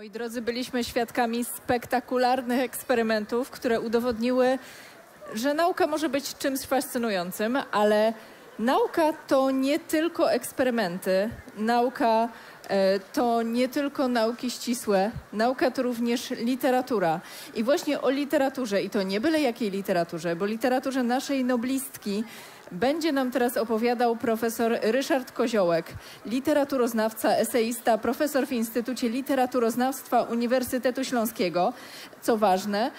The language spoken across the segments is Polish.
Moi drodzy, byliśmy świadkami spektakularnych eksperymentów, które udowodniły, że nauka może być czymś fascynującym, ale nauka to nie tylko eksperymenty, nauka to nie tylko nauki ścisłe, nauka to również literatura. I właśnie o literaturze, i to nie byle jakiej literaturze, bo literaturze naszej noblistki będzie nam teraz opowiadał profesor Ryszard Koziołek, literaturoznawca, eseista, profesor w Instytucie Literaturoznawstwa Uniwersytetu Śląskiego. Co ważne,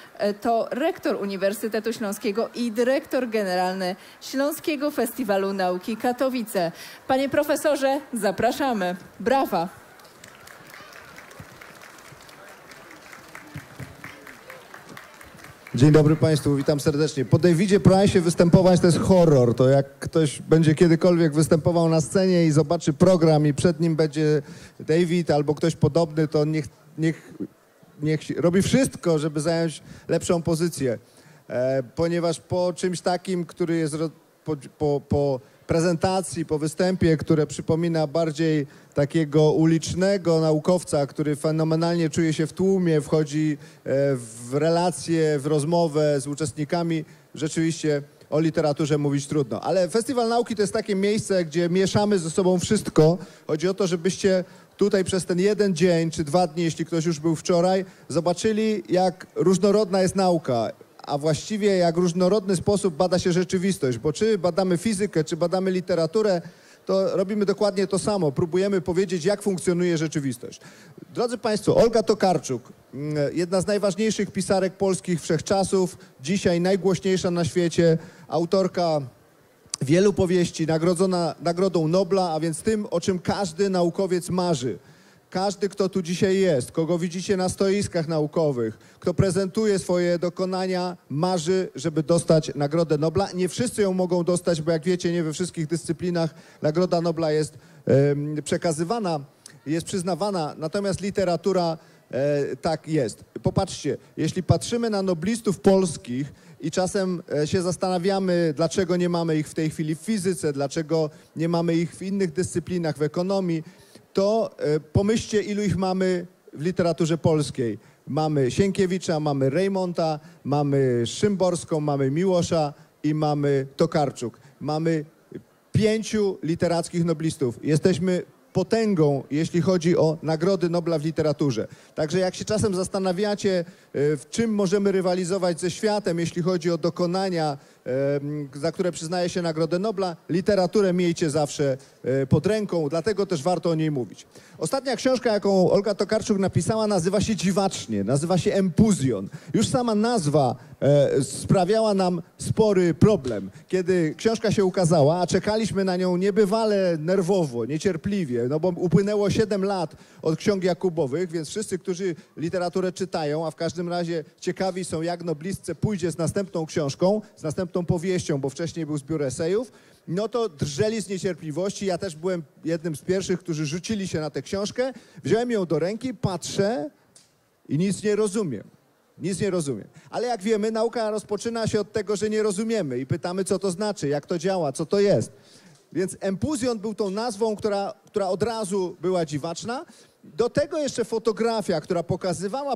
to rektor Uniwersytetu Śląskiego i dyrektor generalny Śląskiego Festiwalu Nauki Katowice. Panie profesorze, zapraszamy. Brawa! Dzień dobry Państwu, witam serdecznie. Po Davidzie Price'ie występować to jest horror. To jak ktoś będzie kiedykolwiek występował na scenie i zobaczy program i przed nim będzie David albo ktoś podobny, to niech robi wszystko, żeby zająć lepszą pozycję. Ponieważ po czymś takim, który jest po prezentacji, po występie, które przypomina bardziej takiego ulicznego naukowca, który fenomenalnie czuje się w tłumie, wchodzi w relacje, w rozmowę z uczestnikami, rzeczywiście o literaturze mówić trudno. Ale Festiwal Nauki to jest takie miejsce, gdzie mieszamy ze sobą wszystko. Chodzi o to, żebyście tutaj przez ten jeden dzień czy 2 dni, jeśli ktoś już był wczoraj, zobaczyli, jak różnorodna jest nauka. A właściwie jak różnorodny sposób bada się rzeczywistość, bo czy badamy fizykę, czy badamy literaturę, to robimy dokładnie to samo. Próbujemy powiedzieć, jak funkcjonuje rzeczywistość. Drodzy Państwo, Olga Tokarczuk, jedna z najważniejszych pisarek polskich wszechczasów, dzisiaj najgłośniejsza na świecie, autorka wielu powieści, nagrodzona Nagrodą Nobla, a więc tym, o czym każdy naukowiec marzy. Każdy, kto tu dzisiaj jest, kogo widzicie na stoiskach naukowych, kto prezentuje swoje dokonania, marzy, żeby dostać Nagrodę Nobla. Nie wszyscy ją mogą dostać, bo jak wiecie, nie we wszystkich dyscyplinach Nagroda Nobla jest przekazywana, jest przyznawana, natomiast literatura tak jest. Popatrzcie, jeśli patrzymy na noblistów polskich i czasem się zastanawiamy, dlaczego nie mamy ich w tej chwili w fizyce, dlaczego nie mamy ich w innych dyscyplinach, w ekonomii, to pomyślcie, ilu ich mamy w literaturze polskiej. Mamy Sienkiewicza, mamy Rejmonta, mamy Szymborską, mamy Miłosza i mamy Tokarczuk. Mamy 5 literackich noblistów. Jesteśmy potęgą, jeśli chodzi o Nagrody Nobla w literaturze. Także jak się czasem zastanawiacie, w czym możemy rywalizować ze światem, jeśli chodzi o dokonania, za które przyznaje się Nagrodę Nobla, literaturę miejcie zawsze pod ręką, dlatego też warto o niej mówić. Ostatnia książka, jaką Olga Tokarczuk napisała, nazywa się dziwacznie, nazywa się Empuzjon. Już sama nazwa sprawiała nam spory problem. Kiedy książka się ukazała, a czekaliśmy na nią niebywale nerwowo, niecierpliwie, no bo upłynęło 7 lat od ksiąg Jakubowych, więc wszyscy, którzy literaturę czytają, a w każdym razie ciekawi są, jak noblistce pójdzie z następną książką, z następną powieścią, bo wcześniej był zbiór esejów, no to drżeli z niecierpliwości. Ja też byłem jednym z pierwszych, którzy rzucili się na tę książkę. Wziąłem ją do ręki, patrzę i nic nie rozumiem. Nic nie rozumiem. Ale jak wiemy, nauka rozpoczyna się od tego, że nie rozumiemy i pytamy, co to znaczy, jak to działa, co to jest. Więc Empuzjon był tą nazwą, która od razu była dziwaczna. Do tego jeszcze fotografia, która pokazywała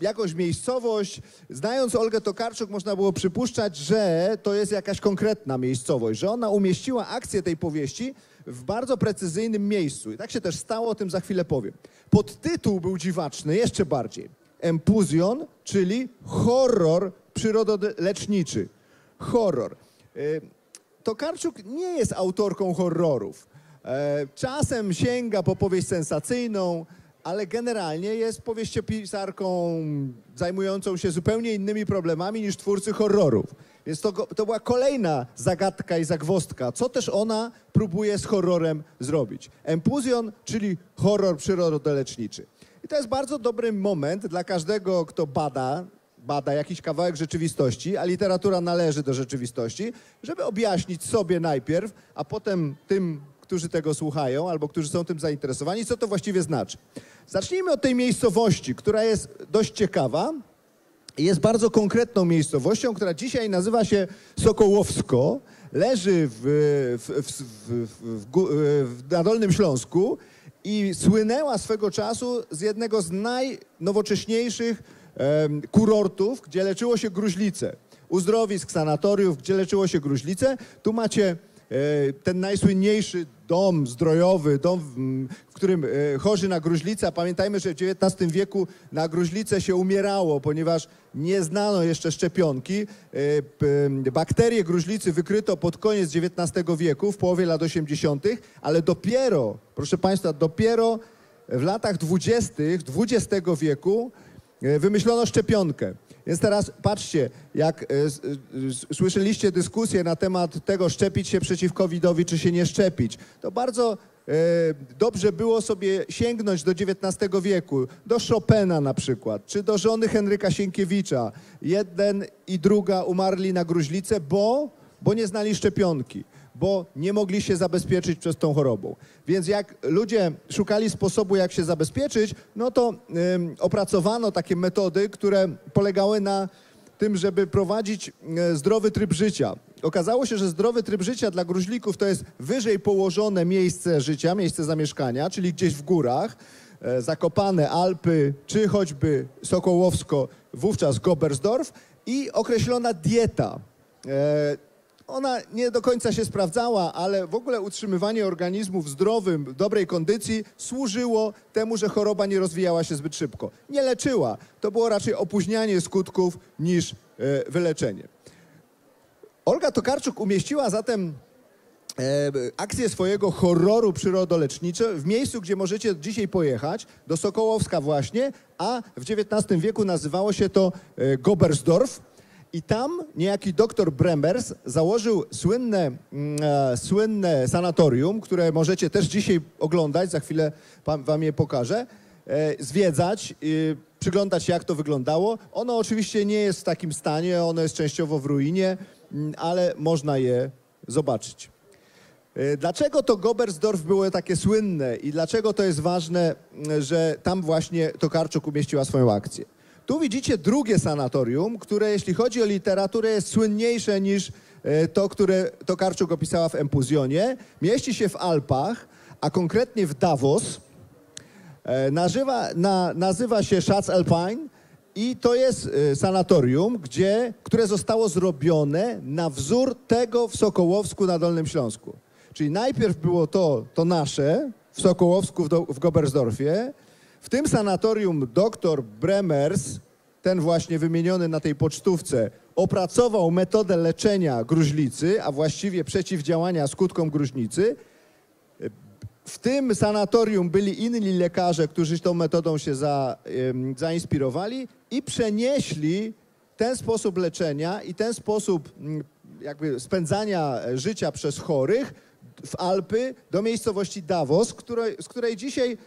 jakąś miejscowość. Znając Olgę Tokarczuk, można było przypuszczać, że to jest jakaś konkretna miejscowość, że ona umieściła akcję tej powieści w bardzo precyzyjnym miejscu. I tak się też stało, o tym za chwilę powiem. Podtytuł był dziwaczny jeszcze bardziej. Empuzjon, czyli horror przyrodoleczniczy. Horror. Tokarczuk nie jest autorką horrorów. Czasem sięga po powieść sensacyjną, ale generalnie jest powieściopisarką zajmującą się zupełnie innymi problemami niż twórcy horrorów. Więc to była kolejna zagadka i zagwozdka, co też ona próbuje z horrorem zrobić. Empuzjon, czyli horror przyrodoleczniczy. I to jest bardzo dobry moment dla każdego, kto bada jakiś kawałek rzeczywistości, a literatura należy do rzeczywistości, żeby objaśnić sobie najpierw, a potem tym, którzy tego słuchają albo którzy są tym zainteresowani, co to właściwie znaczy. Zacznijmy od tej miejscowości, która jest dość ciekawa i jest bardzo miejscowością, która dzisiaj nazywa się Sokołowsko, leży na Dolnym Śląsku i słynęła swego czasu z jednego z najnowocześniejszych kurortów, gdzie leczyło się gruźlicę. Uzdrowisk, sanatoriów, gdzie leczyło się gruźlicę. Tu macie ten najsłynniejszy dom zdrojowy, dom, w którym chorzy na gruźlicę. Pamiętajmy, że w XIX wieku na gruźlicę się umierało, ponieważ nie znano jeszcze szczepionki. Bakterie gruźlicy wykryto pod koniec XIX wieku, w połowie lat 80., ale dopiero, proszę Państwa, dopiero w latach 20. XX wieku wymyślono szczepionkę. Więc teraz patrzcie, jak słyszeliście dyskusję na temat tego, szczepić się przeciw COVID-owi, czy się nie szczepić. To bardzo dobrze było sobie sięgnąć do XIX wieku, do Chopina na przykład, czy do żony Henryka Sienkiewicza. Jeden i druga umarli na gruźlicę, bo nie znali szczepionki, bo nie mogli się zabezpieczyć przed tą chorobą. Więc jak ludzie szukali sposobu, jak się zabezpieczyć, no to opracowano takie metody, które polegały na tym, żeby prowadzić zdrowy tryb życia. Okazało się, że zdrowy tryb życia dla gruźlików to jest wyżej położone miejsce życia, miejsce zamieszkania, czyli gdzieś w górach, Zakopane, Alpy, czy choćby Sokołowsko, wówczas Gobersdorf, i określona dieta. Ona nie do końca się sprawdzała, ale w ogóle utrzymywanie organizmu w zdrowym, w dobrej kondycji służyło temu, że choroba nie rozwijała się zbyt szybko. Nie leczyła. To było raczej opóźnianie skutków niż wyleczenie. Olga Tokarczuk umieściła zatem akcję swojego horroru przyrodoleczniczego w miejscu, gdzie możecie dzisiaj pojechać, do Sokołowska właśnie, a w XIX wieku nazywało się to Gobersdorf. I tam niejaki doktor Bremers założył słynne sanatorium, które możecie też dzisiaj oglądać, za chwilę wam je pokażę, zwiedzać, przyglądać się, jak to wyglądało. Ono oczywiście nie jest w takim stanie, ono jest częściowo w ruinie, ale można je zobaczyć. Dlaczego to Gobersdorf było takie słynne i dlaczego to jest ważne, że tam właśnie Tokarczuk umieściła swoją akcję? Tu widzicie drugie sanatorium, które jeśli chodzi o literaturę jest słynniejsze niż to, które Tokarczuk opisała w Empuzjonie. Mieści się w Alpach, a konkretnie w Davos. Nazywa się Schatz Alpine i to jest sanatorium, które zostało zrobione na wzór tego w Sokołowsku na Dolnym Śląsku. Czyli najpierw było to nasze w Sokołowsku w Gobersdorfie. W tym sanatorium dr Bremers, ten właśnie wymieniony na tej pocztówce, opracował metodę leczenia gruźlicy, a właściwie przeciwdziałania skutkom gruźlicy. W tym sanatorium byli inni lekarze, którzy tą metodą się zainspirowali i przenieśli ten sposób leczenia i ten sposób jakby spędzania życia przez chorych w Alpy do miejscowości Davos, która dzisiaj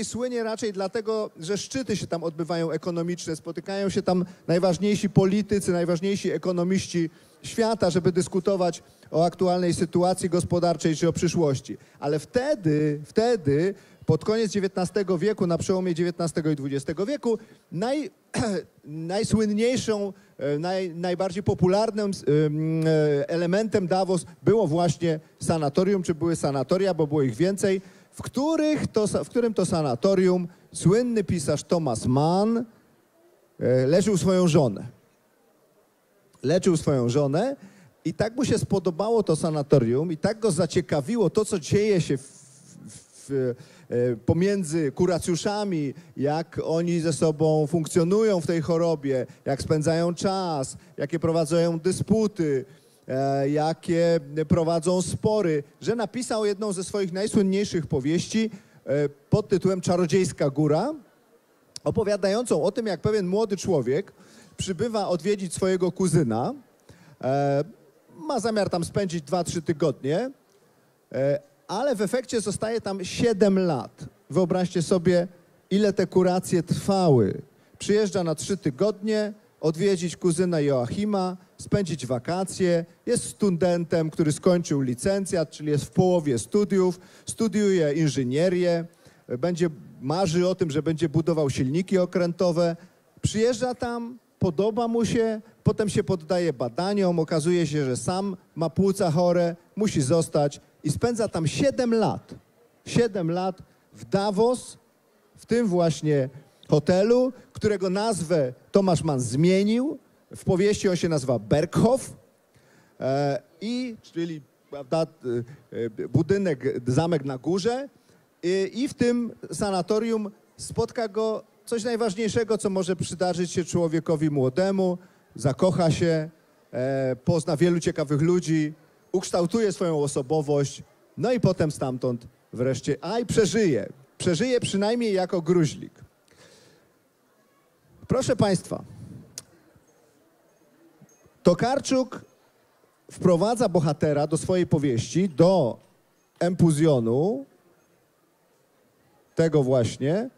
słynie raczej dlatego, że szczyty się tam odbywają ekonomiczne, spotykają się tam najważniejsi politycy, najważniejsi ekonomiści świata, żeby dyskutować o aktualnej sytuacji gospodarczej czy o przyszłości. Ale wtedy pod koniec XIX wieku, na przełomie XIX i XX wieku, najsłynniejszą, najbardziej popularnym elementem Davos było właśnie sanatorium, czy były sanatoria, bo było ich więcej, w którym to sanatorium słynny pisarz Thomas Mann leczył swoją żonę. Leczył swoją żonę i tak mu się spodobało to sanatorium i tak go zaciekawiło to, co dzieje się pomiędzy kuracjuszami, jak oni ze sobą funkcjonują w tej chorobie, jak spędzają czas, jakie prowadzą dysputy, jakie prowadzą spory, że napisał jedną ze swoich najsłynniejszych powieści pod tytułem Czarodziejska góra, opowiadającą o tym, jak pewien młody człowiek przybywa odwiedzić swojego kuzyna, ma zamiar tam spędzić 2-3 tygodnie, ale w efekcie zostaje tam 7 lat. Wyobraźcie sobie, ile te kuracje trwały. Przyjeżdża na 3 tygodnie, odwiedzić kuzyna Joachima, spędzić wakacje, jest studentem, który skończył licencjat, czyli jest w połowie studiów, studiuje inżynierię, marzy o tym, że będzie budował silniki okrętowe, przyjeżdża tam, podoba mu się, potem się poddaje badaniom, okazuje się, że sam ma płuca chore, musi zostać i spędza tam 7 lat. 7 lat w Davos, w tym właśnie hotelu, którego nazwę Tomasz Mann zmienił. W powieści on się nazywa Berghof, czyli prawda, budynek, zamek na górze. I w tym sanatorium spotka go coś najważniejszego, co może przydarzyć się człowiekowi młodemu. Zakocha się, pozna wielu ciekawych ludzi, ukształtuje swoją osobowość, no i potem stamtąd wreszcie, i przeżyje. Przeżyje przynajmniej jako gruźlik. Proszę Państwa, Tokarczuk wprowadza bohatera do swojej powieści, do empuzjonu, tego właśnie,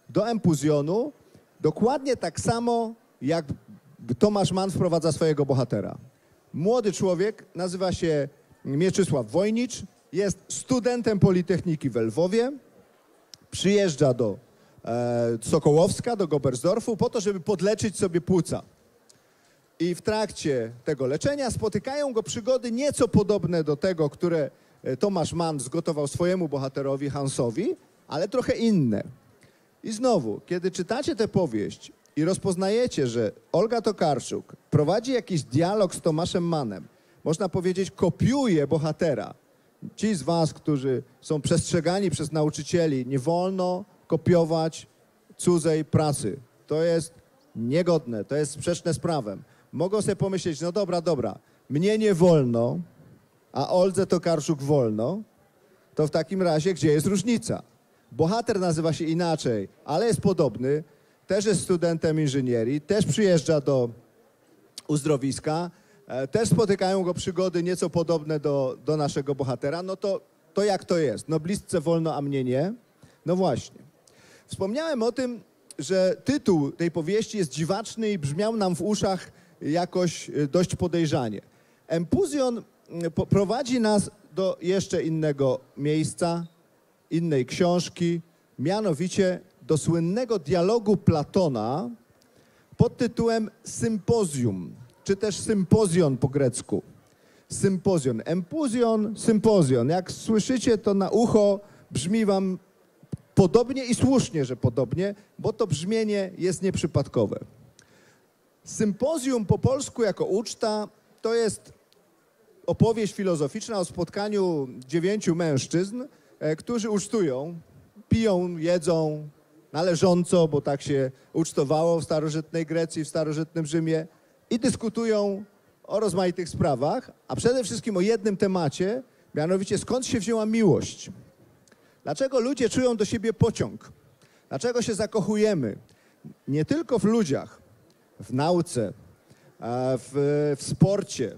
do empuzjonu, dokładnie tak samo, jak Tomasz Mann wprowadza swojego bohatera. Młody człowiek, nazywa się Mieczysław Wojnicz, jest studentem Politechniki w Lwowie, przyjeżdża do Sokołowska, do Gobersdorfu po to, żeby podleczyć sobie płuca. I w trakcie tego leczenia spotykają go przygody nieco podobne do tego, które Tomasz Mann zgotował swojemu bohaterowi Hansowi, ale trochę inne. I znowu, kiedy czytacie tę powieść i rozpoznajecie, że Olga Tokarczuk prowadzi jakiś dialog z Tomaszem Mannem, można powiedzieć, kopiuje bohatera. Ci z was, którzy są przestrzegani przez nauczycieli, nie wolno kopiować cudzej pracy. To jest niegodne, to jest sprzeczne z prawem. Mogą sobie pomyśleć, no dobra, mnie nie wolno, a Oldze Tokarczuk wolno, to w takim razie gdzie jest różnica? Bohater nazywa się inaczej, ale jest podobny, też jest studentem inżynierii, też przyjeżdża do uzdrowiska, też spotykają go przygody nieco podobne do naszego bohatera, no to jak to jest? No blisce wolno, a mnie nie? No właśnie. Wspomniałem o tym, że tytuł tej powieści jest dziwaczny i brzmiał nam w uszach jakoś dość podejrzanie. Empuzjon prowadzi nas do jeszcze innego miejsca, innej książki, mianowicie do słynnego dialogu Platona pod tytułem Sympozjum, czy też sympozjon po grecku. Sympozjon, empuzjon, sympozjon. Jak słyszycie, to na ucho brzmi wam podobnie i słusznie, że podobnie, bo to brzmienie jest nieprzypadkowe. Sympozjum po polsku jako uczta to jest opowieść filozoficzna o spotkaniu 9 mężczyzn, którzy ucztują, piją, jedzą należąco, bo tak się ucztowało w starożytnej Grecji, w starożytnym Rzymie i dyskutują o rozmaitych sprawach, a przede wszystkim o jednym temacie, mianowicie skąd się wzięła miłość. Dlaczego ludzie czują do siebie pociąg? Dlaczego się zakochujemy? Nie tylko w ludziach, w nauce, w sporcie,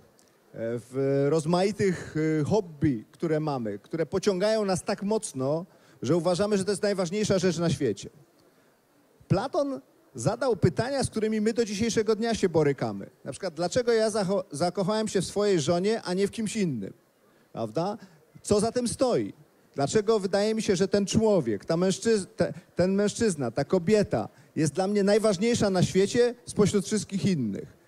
w rozmaitych hobby, które mamy, które pociągają nas tak mocno, że uważamy, że to jest najważniejsza rzecz na świecie. Platon zadał pytania, z którymi my do dzisiejszego dnia się borykamy. Na przykład, dlaczego ja zakochałem się w swojej żonie, a nie w kimś innym? Prawda? Co za tym stoi? Dlaczego wydaje mi się, że ten człowiek, ten mężczyzna, ta kobieta jest dla mnie najważniejsza na świecie spośród wszystkich innych?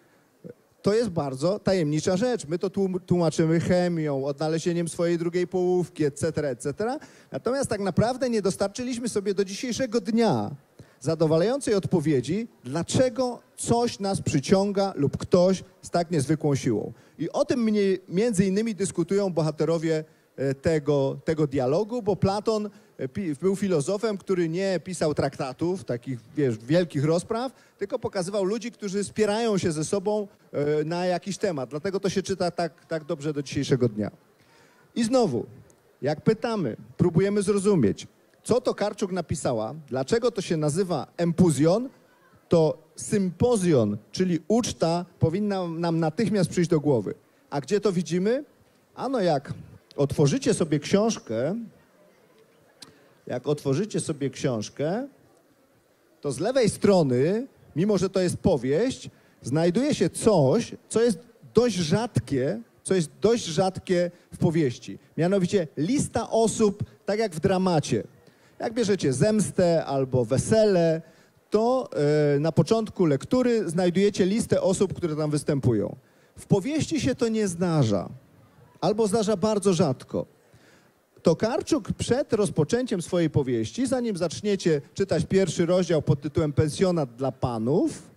To jest bardzo tajemnicza rzecz. My to tłumaczymy chemią, odnalezieniem swojej drugiej połówki, etc., etc. Natomiast tak naprawdę nie dostarczyliśmy sobie do dzisiejszego dnia zadowalającej odpowiedzi, dlaczego coś nas przyciąga lub ktoś z tak niezwykłą siłą. I o tym między innymi dyskutują bohaterowie tego dialogu, bo Platon był filozofem, który nie pisał traktatów, takich wielkich rozpraw, tylko pokazywał ludzi, którzy spierają się ze sobą na jakiś temat. Dlatego to się czyta tak dobrze do dzisiejszego dnia. I znowu, jak pytamy, próbujemy zrozumieć, co Tokarczuk napisała, dlaczego to się nazywa empuzjon, to sympozjon, czyli uczta, powinna nam natychmiast przyjść do głowy. A gdzie to widzimy? Ano jak otworzycie sobie książkę, to z lewej strony, mimo że to jest powieść, znajduje się coś, co jest dość rzadkie w powieści. Mianowicie lista osób, tak jak w dramacie. Jak bierzecie Zemstę albo Wesele, to na początku lektury znajdujecie listę osób, które tam występują. W powieści się to nie zdarza. Albo zdarza bardzo rzadko. Tokarczuk przed rozpoczęciem swojej powieści, zanim zaczniecie czytać pierwszy rozdział pod tytułem Pensjonat dla panów,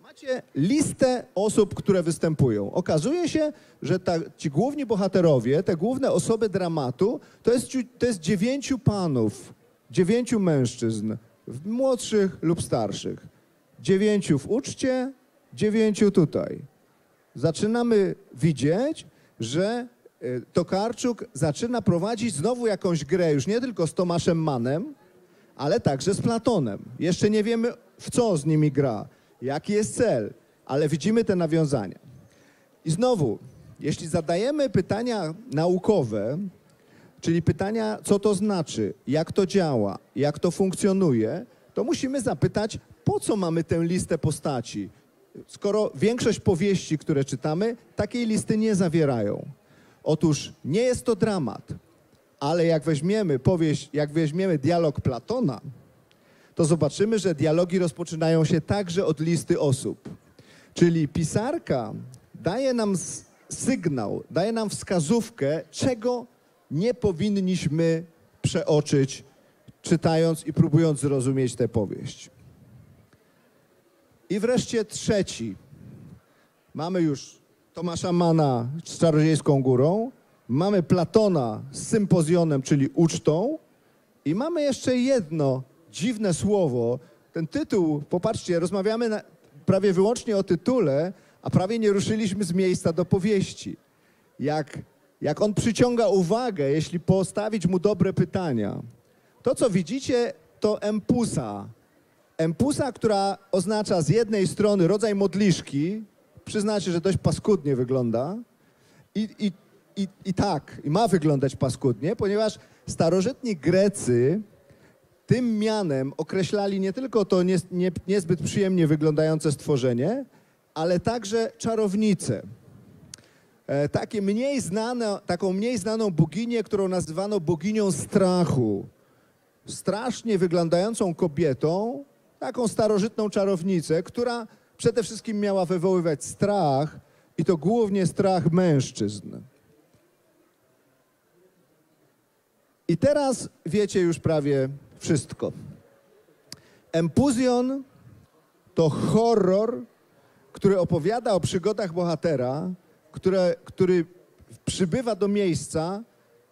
macie listę osób, które występują. Okazuje się, że ci główni bohaterowie, te główne osoby dramatu, to jest 9 panów, 9 mężczyzn, młodszych lub starszych. 9 w uczcie, 9 tutaj. Zaczynamy widzieć, że Tokarczuk zaczyna prowadzić znowu jakąś grę, już nie tylko z Tomaszem Mannem, ale także z Platonem. Jeszcze nie wiemy, w co z nimi gra, jaki jest cel, ale widzimy te nawiązania. I znowu, jeśli zadajemy pytania naukowe, czyli pytania, co to znaczy, jak to działa, jak to funkcjonuje, to musimy zapytać, po co mamy tę listę postaci, skoro większość powieści, które czytamy, takiej listy nie zawierają. Otóż nie jest to dramat, ale jak weźmiemy powieść, jak weźmiemy dialog Platona, to zobaczymy, że dialogi rozpoczynają się także od listy osób. Czyli pisarka daje nam sygnał, daje nam wskazówkę, czego nie powinniśmy przeoczyć, czytając i próbując zrozumieć tę powieść. I wreszcie trzeci. Mamy już Tomasza Manna z Czarodziejską Górą, mamy Platona z Sympozjonem, czyli ucztą i mamy jeszcze jedno dziwne słowo. Ten tytuł, popatrzcie, rozmawiamy prawie wyłącznie o tytule, a prawie nie ruszyliśmy z miejsca do powieści. Jak on przyciąga uwagę, jeśli postawić mu dobre pytania. To, co widzicie, to empusa. Empusa, która oznacza z jednej strony rodzaj modliszki, przyznacie, że dość paskudnie wygląda i ma wyglądać paskudnie, ponieważ starożytni Grecy tym mianem określali nie tylko to niezbyt przyjemnie wyglądające stworzenie, ale także czarownicę. Taką mniej znaną boginię, którą nazywano boginią strachu. Strasznie wyglądającą kobietą, taką starożytną czarownicę, która przede wszystkim miała wywoływać strach i to głównie strach mężczyzn. I teraz wiecie już prawie wszystko. Empuzjon to horror, który opowiada o przygodach bohatera, który przybywa do miejsca,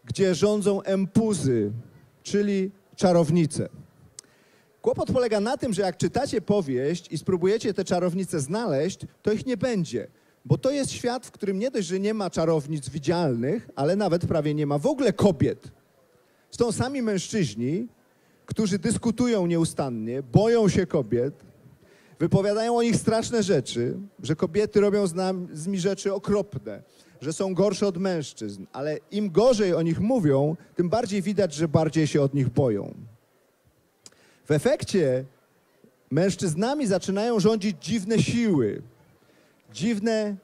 gdzie rządzą empuzy, czyli czarownice. Kłopot polega na tym, że jak czytacie powieść i spróbujecie te czarownice znaleźć, to ich nie będzie, bo to jest świat, w którym nie dość, że nie ma czarownic widzialnych, ale nawet prawie nie ma w ogóle kobiet. Są sami mężczyźni, którzy dyskutują nieustannie, boją się kobiet, wypowiadają o nich straszne rzeczy, że kobiety robią z nimi rzeczy okropne, że są gorsze od mężczyzn, ale im gorzej o nich mówią, tym bardziej widać, że bardziej się od nich boją. W efekcie mężczyznami zaczynają rządzić dziwne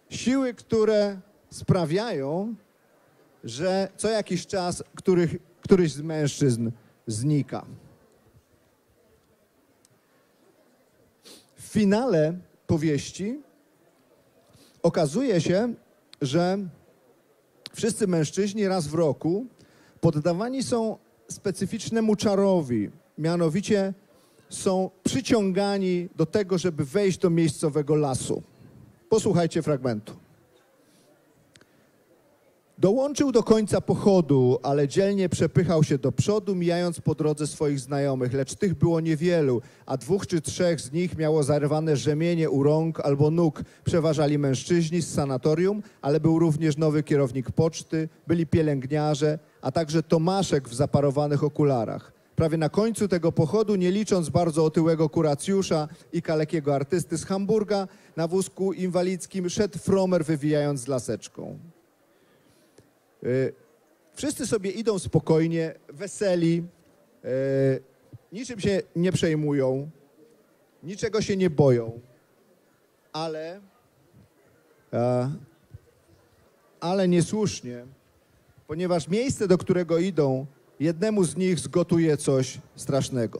siły, które sprawiają, że co jakiś czas któryś z mężczyzn znika. W finale powieści okazuje się, że wszyscy mężczyźni raz w roku poddawani są specyficznemu czarowi. Mianowicie są przyciągani do tego, żeby wejść do miejscowego lasu. Posłuchajcie fragmentu. Dołączył do końca pochodu, ale dzielnie przepychał się do przodu, mijając po drodze swoich znajomych, lecz tych było niewielu, a 2 czy 3 z nich miało zarwane rzemienie u rąk albo nóg. Przeważali mężczyźni z sanatorium, ale był również nowy kierownik poczty, byli pielęgniarze, a także Tomaszek w zaparowanych okularach. Prawie na końcu tego pochodu, nie licząc bardzo otyłego kuracjusza i kalekiego artysty z Hamburga, na wózku inwalidzkim szedł Fromer, wywijając z laseczką. Wszyscy sobie idą spokojnie, weseli, niczym się nie przejmują, niczego się nie boją, ale niesłusznie, ponieważ miejsce, do którego idą, jednemu z nich zgotuje coś strasznego.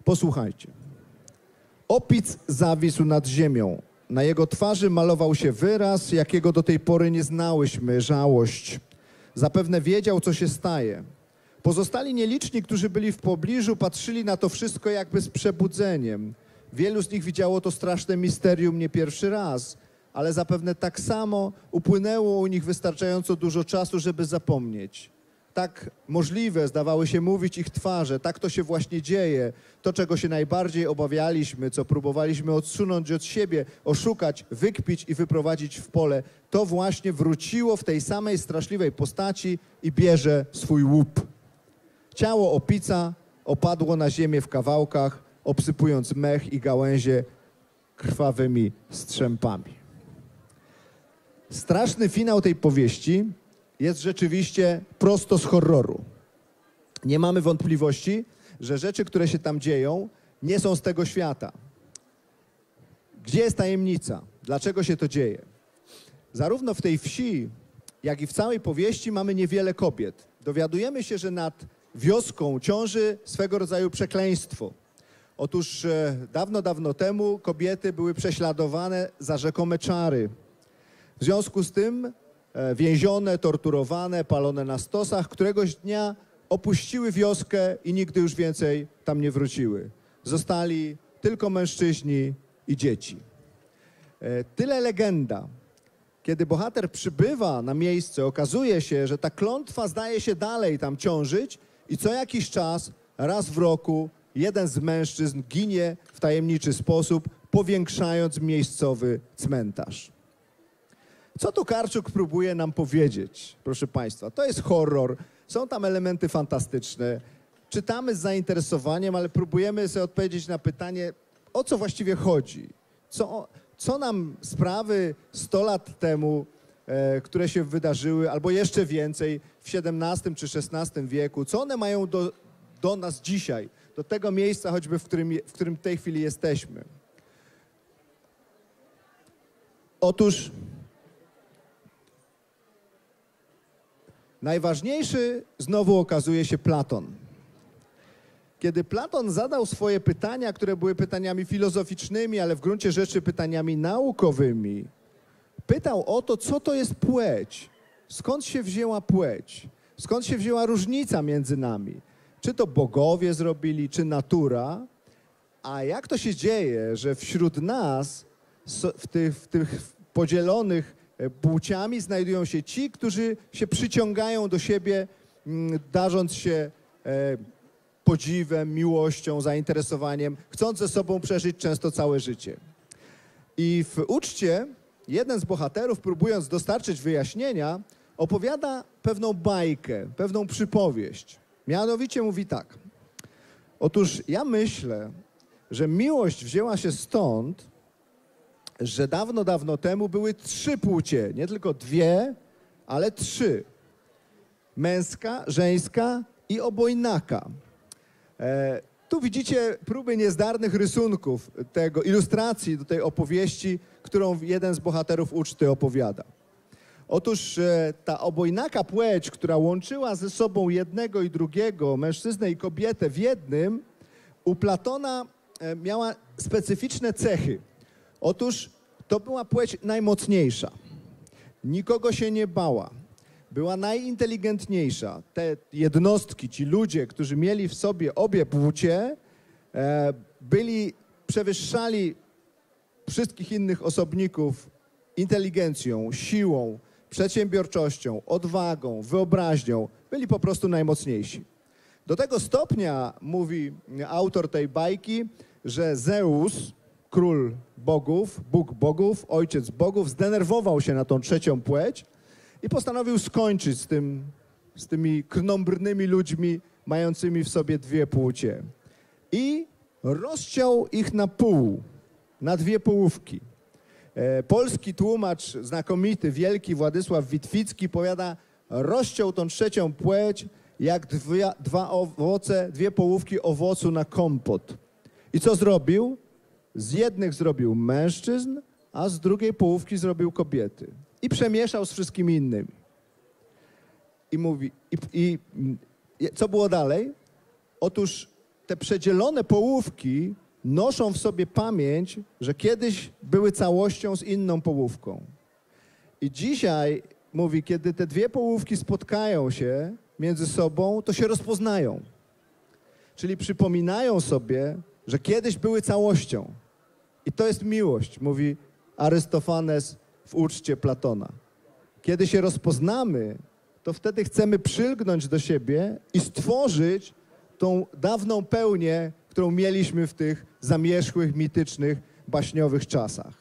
Posłuchajcie. Opic zawisł nad ziemią. Na jego twarzy malował się wyraz, jakiego do tej pory nie znałyśmy, żałość. Zapewne wiedział, co się staje. Pozostali nieliczni, którzy byli w pobliżu, patrzyli na to wszystko jakby z przebudzeniem. Wielu z nich widziało to straszne misterium nie pierwszy raz, ale zapewne tak samo upłynęło u nich wystarczająco dużo czasu, żeby zapomnieć. Tak możliwe zdawały się mówić ich twarze, tak to się właśnie dzieje. To, czego się najbardziej obawialiśmy, co próbowaliśmy odsunąć od siebie, oszukać, wykpić i wyprowadzić w pole, to właśnie wróciło w tej samej straszliwej postaci i bierze swój łup. Ciało opica opadło na ziemię w kawałkach, obsypując mech i gałęzie krwawymi strzępami. Straszny finał tej powieści jest rzeczywiście prosto z horroru. Nie mamy wątpliwości, że rzeczy, które się tam dzieją, nie są z tego świata. Gdzie jest tajemnica? Dlaczego się to dzieje? Zarówno w tej wsi, jak i w całej powieści mamy niewiele kobiet. Dowiadujemy się, że nad wioską ciąży swego rodzaju przekleństwo. Otóż dawno, dawno temu kobiety były prześladowane za rzekome czary. W związku z tym więzione, torturowane, palone na stosach, któregoś dnia opuściły wioskę i nigdy już więcej tam nie wróciły. Zostali tylko mężczyźni i dzieci. Tyle legenda. Kiedy bohater przybywa na miejsce, okazuje się, że ta klątwa zdaje się dalej tam ciążyć i co jakiś czas, raz w roku, jeden z mężczyzn ginie w tajemniczy sposób, powiększając miejscowy cmentarz. Co Tokarczuk próbuje nam powiedzieć, proszę Państwa? To jest horror, są tam elementy fantastyczne, czytamy z zainteresowaniem, ale próbujemy sobie odpowiedzieć na pytanie, o co właściwie chodzi? Co nam sprawy 100 lat temu, które się wydarzyły, albo jeszcze więcej w XVII czy XVI wieku, co one mają do nas dzisiaj, do tego miejsca choćby, w którym w tej chwili jesteśmy? Otóż najważniejszy znowu okazuje się Platon. Kiedy Platon zadał swoje pytania, które były pytaniami filozoficznymi, ale w gruncie rzeczy pytaniami naukowymi, pytał o to, co to jest płeć, skąd się wzięła płeć, skąd się wzięła różnica między nami, czy to bogowie zrobili, czy natura, a jak to się dzieje, że wśród nas, w tych podzielonych płciami znajdują się ci, którzy się przyciągają do siebie, darząc się podziwem, miłością, zainteresowaniem, chcąc ze sobą przeżyć często całe życie. I w uczcie jeden z bohaterów, próbując dostarczyć wyjaśnienia, opowiada pewną bajkę, pewną przypowieść. Mianowicie mówi tak. Otóż ja myślę, że miłość wzięła się stąd, że dawno, dawno temu były 3 płcie, nie tylko 2, ale 3. Męska, żeńska i obojnaka. Tu widzicie próby niezdarnych rysunków, ilustracji do tej opowieści, którą jeden z bohaterów uczty opowiada. Otóż ta obojnaka płeć, która łączyła ze sobą jednego i drugiego, mężczyznę i kobietę w jednym, u Platona miała specyficzne cechy. Otóż to była płeć najmocniejsza. Nikogo się nie bała. Była najinteligentniejsza. Te jednostki, ci ludzie, którzy mieli w sobie obie płcie, przewyższali wszystkich innych osobników inteligencją, siłą, przedsiębiorczością, odwagą, wyobraźnią. Byli po prostu najmocniejsi. Do tego stopnia, mówi autor tej bajki, że Zeus, król bogów, Bóg bogów, ojciec bogów, zdenerwował się na tą trzecią płeć i postanowił skończyć z tymi krnąbrnymi ludźmi mającymi w sobie 2 płcie. I rozciął ich na pół, na 2 połówki. Polski tłumacz, znakomity, wielki Władysław Witwicki powiada, rozciął tą trzecią płeć jak 2 połówki owocu na kompot. I co zrobił? Z jednych zrobił mężczyzn, a z drugiej połówki zrobił kobiety. I przemieszał z wszystkimi innymi. I mówi, co było dalej? Otóż te przedzielone połówki noszą w sobie pamięć, że kiedyś były całością z inną połówką. I dzisiaj mówi, kiedy te dwie połówki spotkają się między sobą, to się rozpoznają. Czyli przypominają sobie, że kiedyś były całością. I to jest miłość, mówi Arystofanes w uczcie Platona. Kiedy się rozpoznamy, to wtedy chcemy przylgnąć do siebie i stworzyć tą dawną pełnię, którą mieliśmy w tych zamierzchłych, mitycznych, baśniowych czasach.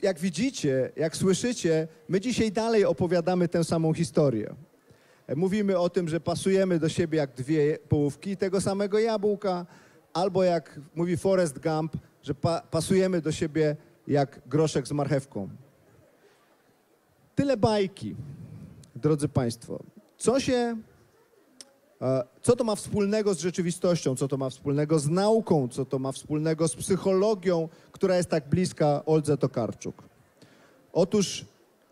Jak widzicie, jak słyszycie, my dzisiaj dalej opowiadamy tę samą historię. Mówimy o tym, że pasujemy do siebie jak dwie połówki tego samego jabłka, albo jak mówi Forrest Gump, że pasujemy do siebie jak groszek z marchewką. Tyle bajki, drodzy Państwo. Co to ma wspólnego z rzeczywistością, co to ma wspólnego z nauką, co to ma wspólnego z psychologią, która jest tak bliska Oldze Tokarczuk? Otóż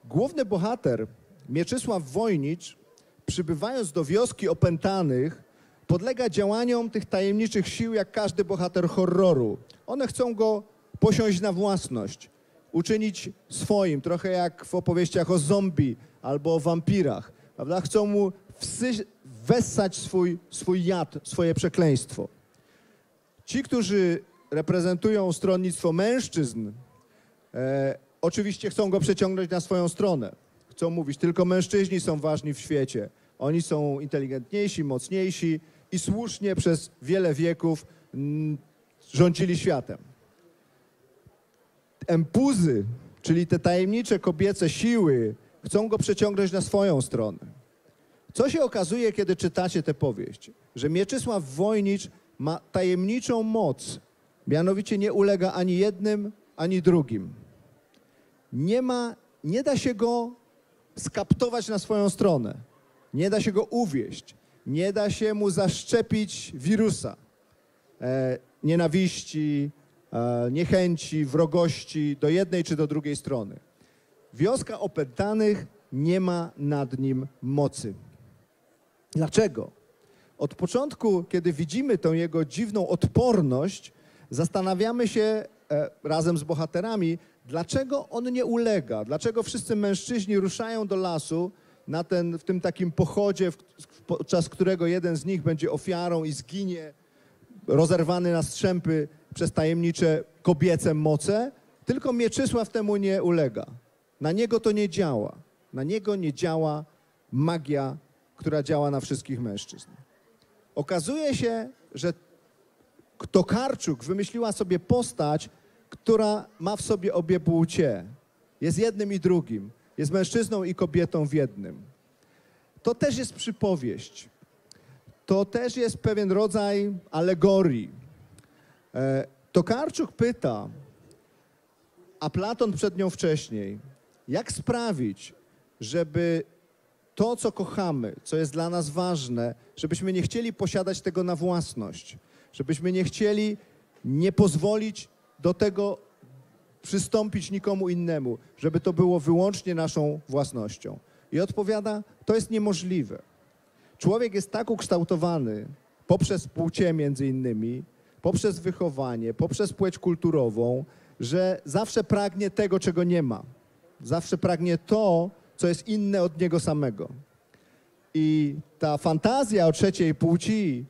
główny bohater, Mieczysław Wojnicz, przybywając do wioski opętanych, podlega działaniom tych tajemniczych sił jak każdy bohater horroru. One chcą go posiąść na własność, uczynić swoim, trochę jak w opowieściach o zombie albo o wampirach, prawda? Chcą mu wessać swój jad, swoje przekleństwo. Ci, którzy reprezentują stronnictwo mężczyzn, oczywiście chcą go przeciągnąć na swoją stronę. Chcą mówić, tylko mężczyźni są ważni w świecie. Oni są inteligentniejsi, mocniejsi i słusznie przez wiele wieków rządzili światem. Empuzy, czyli te tajemnicze kobiece siły, chcą go przeciągnąć na swoją stronę. Co się okazuje, kiedy czytacie tę powieść? Że Mieczysław Wojnicz ma tajemniczą moc, mianowicie nie ulega ani jednym, ani drugim. Nie da się go skaptować na swoją stronę. Nie da się go uwieść. Nie da się mu zaszczepić wirusa nienawiści, niechęci, wrogości do jednej czy do drugiej strony. Wioska opętanych nie ma nad nim mocy. Dlaczego? Od początku, kiedy widzimy tę jego dziwną odporność, zastanawiamy się razem z bohaterami, dlaczego on nie ulega, dlaczego wszyscy mężczyźni ruszają do lasu w tym takim pochodzie, podczas którego jeden z nich będzie ofiarą i zginie, rozerwany na strzępy przez tajemnicze kobiece moce, tylko Mieczysław temu nie ulega. Na niego to nie działa. Na niego nie działa magia, która działa na wszystkich mężczyzn. Okazuje się, że Tokarczuk wymyśliła sobie postać, która ma w sobie obie płcie. Jest jednym i drugim. Jest mężczyzną i kobietą w jednym. To też jest przypowieść. To też jest pewien rodzaj alegorii. Tokarczuk pyta, a Platon przed nią wcześniej, jak sprawić, żeby to, co kochamy, co jest dla nas ważne, żebyśmy nie chcieli posiadać tego na własność, żebyśmy nie chcieli nie pozwolić do tego przystąpić nikomu innemu, żeby to było wyłącznie naszą własnością. I odpowiada, to jest niemożliwe. Człowiek jest tak ukształtowany poprzez płcie między innymi, poprzez wychowanie, poprzez płeć kulturową, że zawsze pragnie tego, czego nie ma. Zawsze pragnie to, co jest inne od niego samego. I ta fantazja o trzeciej płci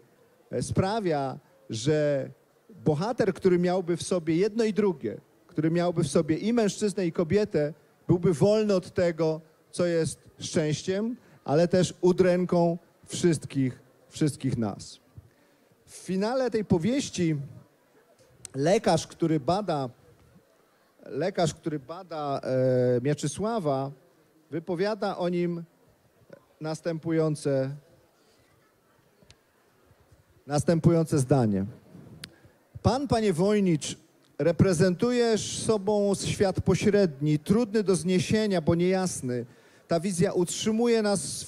sprawia, że bohater, który miałby w sobie jedno i drugie, który miałby w sobie i mężczyznę, i kobietę, byłby wolny od tego, co jest szczęściem, ale też udręką wszystkich nas. W finale tej powieści lekarz, który bada Mieczysława, wypowiada o nim następujące zdanie. Pan, panie Wojnicz, reprezentujesz sobą świat pośredni, trudny do zniesienia, bo niejasny. Ta wizja utrzymuje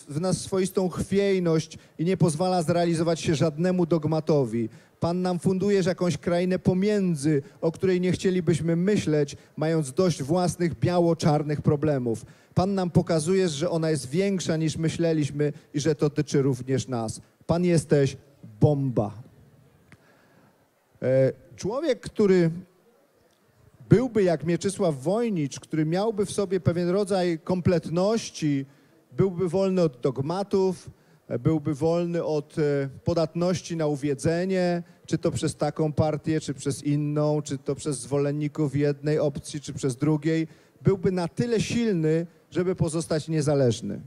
w nas swoistą chwiejność i nie pozwala zrealizować się żadnemu dogmatowi. Pan nam fundujesz jakąś krainę pomiędzy, o której nie chcielibyśmy myśleć, mając dość własnych biało-czarnych problemów. Pan nam pokazujesz, że ona jest większa niż myśleliśmy i że to dotyczy również nas. Pan jesteś bomba. Człowiek, który byłby jak Mieczysław Wojnicz, który miałby w sobie pewien rodzaj kompletności, byłby wolny od dogmatów, byłby wolny od podatności na uwiedzenie, czy to przez taką partię, czy przez inną, czy to przez zwolenników jednej opcji, czy przez drugiej, byłby na tyle silny, żeby pozostać niezależny.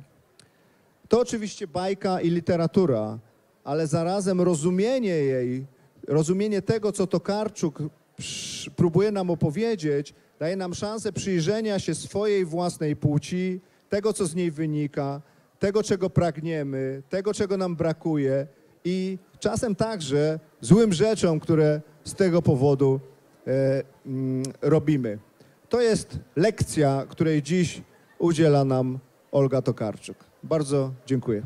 To oczywiście bajka i literatura, ale zarazem rozumienie jej, rozumienie tego, co Tokarczuk próbuje nam opowiedzieć, daje nam szansę przyjrzenia się swojej własnej płci, tego, co z niej wynika, tego, czego pragniemy, tego, czego nam brakuje i czasem także złym rzeczom, które z tego powodu robimy. To jest lekcja, której dziś udziela nam Olga Tokarczuk. Bardzo dziękuję.